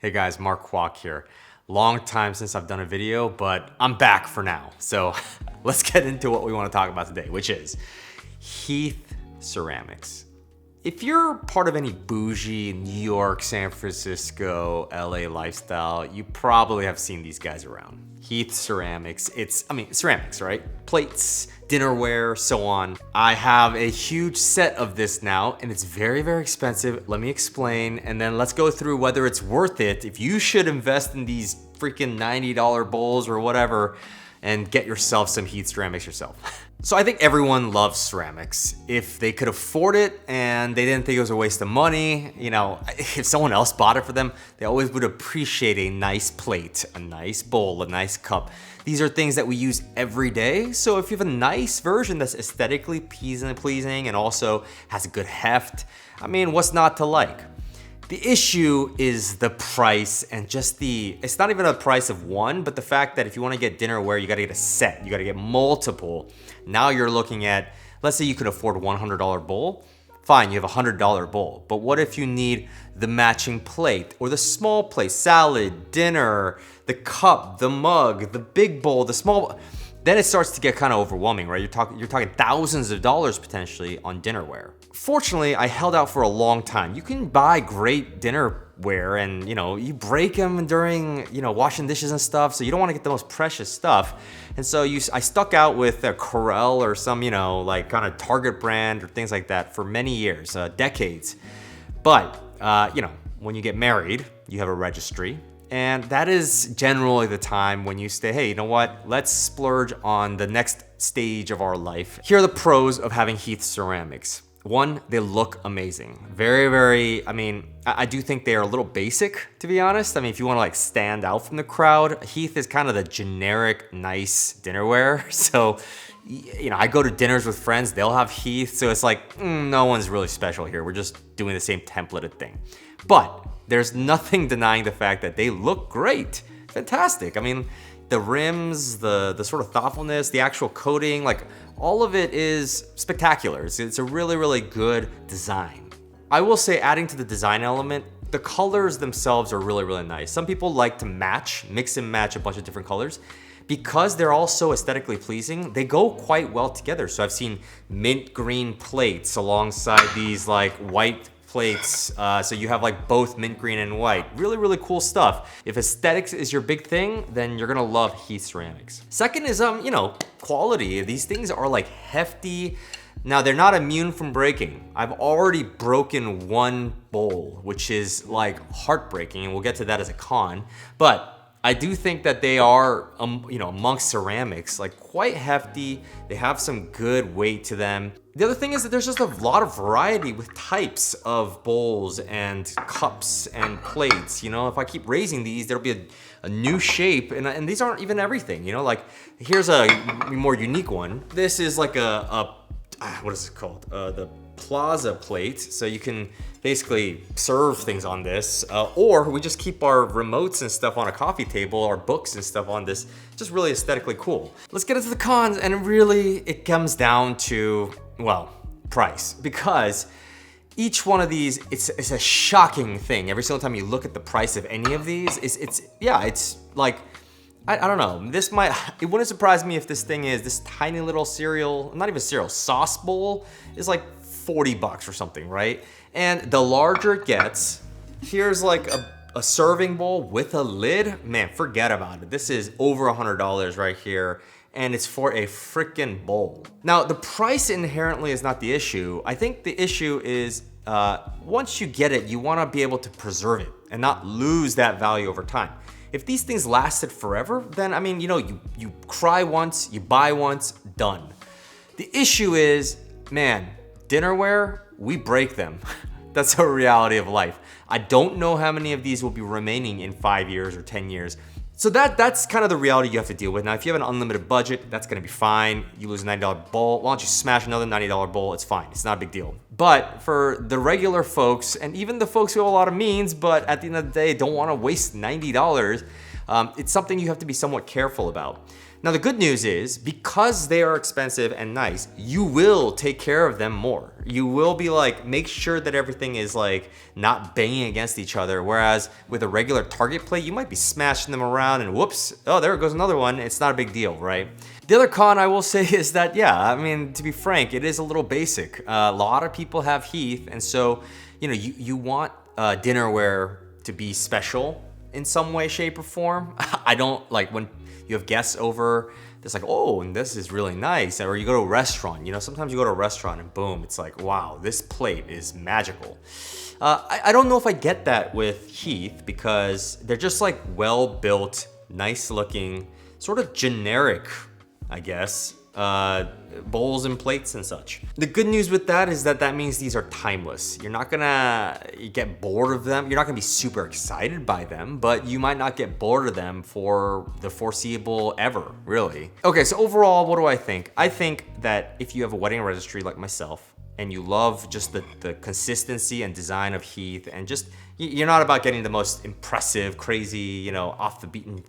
Hey guys, Mark Kwok here. Long time since I've done a video, but I'm back for now. So let's get into what we want to talk about today, which is Heath Ceramics. If you're part of any bougie New York, San Francisco, LA lifestyle, you probably have seen these guys around. Heath Ceramics, ceramics, right? Plates, dinnerware, so on. I have a huge set of this now, and it's very, very expensive. Let me explain, and then let's go through whether it's worth it, if you should invest in these freaking $90 bowls or whatever, and get yourself some Heath Ceramics yourself. So I think everyone loves ceramics. If they could afford it and they didn't think it was a waste of money, if someone else bought it for them, they always would appreciate a nice plate, a nice bowl, a nice cup. These are things that we use every day. So if you have a nice version that's aesthetically pleasing and also has a good heft, what's not to like? The issue is the price and it's not even a price of one, but the fact that if you want to get dinnerware, you got to get a set, you got to get multiple. Now you're looking at, let's say you can afford a $100 bowl. Fine, you have a $100 bowl. But what if you need the matching plate or the small plate, salad, dinner, the cup, the mug, the big bowl, the small? Then it starts to get kind of overwhelming, right? You're talking thousands of dollars potentially on dinnerware. Fortunately, I held out for a long time. You can buy great dinnerware and, you break them during, washing dishes and stuff, so you don't want to get the most precious stuff. And so I stuck out with a Corel or some, kind of Target brand or things like that for many years, decades. But, when you get married, you have a registry. And that is generally the time when you say, hey, you know what? Let's splurge on the next stage of our life. Here are the pros of having Heath Ceramics. One, they look amazing. Very, very, I do think they are a little basic, to be honest. If you want to stand out from the crowd, Heath is kind of the generic, nice dinnerware. So, I go to dinners with friends, they'll have Heath. So it's no one's really special here. We're just doing the same templated thing. But there's nothing denying the fact that they look great. Fantastic. The rims, the sort of thoughtfulness, the actual coating, all of it is spectacular. It's a really, really good design. I will say, adding to the design element, the colors themselves are really, really nice. Some people like to mix and match a bunch of different colors. Because they're all so aesthetically pleasing, they go quite well together. So I've seen mint green plates alongside these white plates, so you have both mint green and white. Really, really cool stuff. If aesthetics is your big thing, then you're gonna love Heath Ceramics. Second is, quality. These things are hefty. Now, they're not immune from breaking. I've already broken one bowl, which is heartbreaking, and we'll get to that as a con. But I do think that they are, amongst ceramics, quite hefty. They have some good weight to them. The other thing is that there's just a lot of variety with types of bowls and cups and plates. If I keep raising these, there'll be a new shape, and these aren't even everything. Here's a more unique one. This is what is it called? The Plaza plate, so you can basically serve things on this, or we just keep our remotes and stuff on a coffee table, our books and stuff on this. Just really aesthetically cool. Let's get into the cons, and really it comes down to, price, because each one of these, it's a shocking thing. Every single time you look at the price of any of these, it's I don't know. It wouldn't surprise me if this tiny little cereal, not even cereal, sauce bowl is $40 or something, right? And the larger it gets, here's a serving bowl with a lid. Man, forget about it. This is over $100 right here, and it's for a freaking bowl. Now, the price inherently is not the issue. I think the issue is once you get it, you want to be able to preserve it and not lose that value over time. If these things lasted forever, then you cry once, you buy once, done. The issue is, man, dinnerware, we break them. That's a reality of life. I don't know how many of these will be remaining in 5 years or 10 years. So that's kind of the reality you have to deal with. Now, if you have an unlimited budget, that's gonna be fine. You lose a $90 bowl, why don't you smash another $90 bowl? It's fine, it's not a big deal. But for the regular folks, and even the folks who have a lot of means, but at the end of the day don't want to waste $90, it's something you have to be somewhat careful about. Now, the good news is, because they are expensive and nice, you will take care of them more. You will be like, make sure that everything is like not banging against each other. Whereas with a regular Target plate, you might be smashing them around and whoops, oh, there goes another one. It's not a big deal, right? The other con I will say is that, yeah, I mean, to be frank, it is a little basic. A lot of people have Heath, and so, you want dinnerware to be special in some way, shape, or form. I don't like when you have guests over, it's like, oh, and this is really nice. Or you go to a restaurant, sometimes you go to a restaurant and boom, it's like, wow, this plate is magical. I don't know if I get that with Heath because they're just like well-built, nice looking, sort of generic, I guess, bowls and plates and such. The good news with that is that means these are timeless. You're not gonna get bored of them. You're not gonna be super excited by them, but you might not get bored of them for the foreseeable ever, really. Okay, so overall, what do I think? I think that if you have a wedding registry like myself, and you love just the consistency and design of Heath, and just, you're not about getting the most impressive, crazy, off the beaten,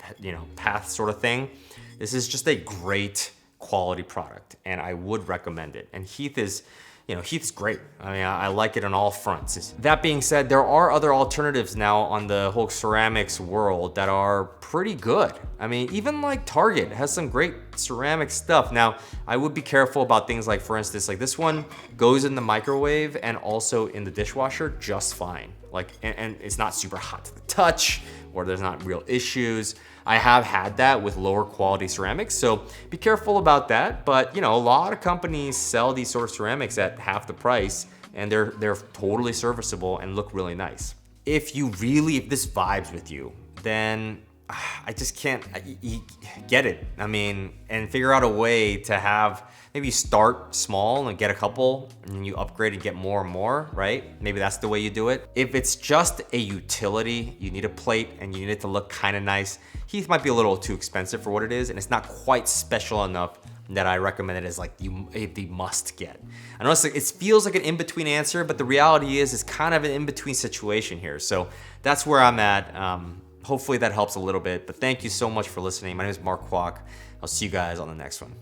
path sort of thing. This is just a great quality product, and I would recommend it. And Heath is great. I mean, I like it on all fronts. That being said, there are other alternatives now on the whole ceramics world that are pretty good. I mean, even like Target has some great ceramic stuff. Now, I would be careful about things like, for instance, like this one goes in the microwave and also in the dishwasher just fine. Like, and it's not super hot to the touch, or there's not real issues. I have had that with lower quality ceramics, so be careful about that. But a lot of companies sell these sort of ceramics at half the price, and they're totally serviceable and look really nice. If this vibes with you, then I just can't get it. I mean, and figure out a way to have, maybe start small and get a couple, and then you upgrade and get more and more, right? Maybe that's the way you do it. If it's just a utility, you need a plate and you need it to look kind of nice, Heath might be a little too expensive for what it is, and it's not quite special enough that I recommend it as like the must get. I know it feels like an in-between answer, but the reality is it's kind of an in-between situation here. So that's where I'm at. Hopefully that helps a little bit, but thank you so much for listening. My name is Mark Kwok. I'll see you guys on the next one.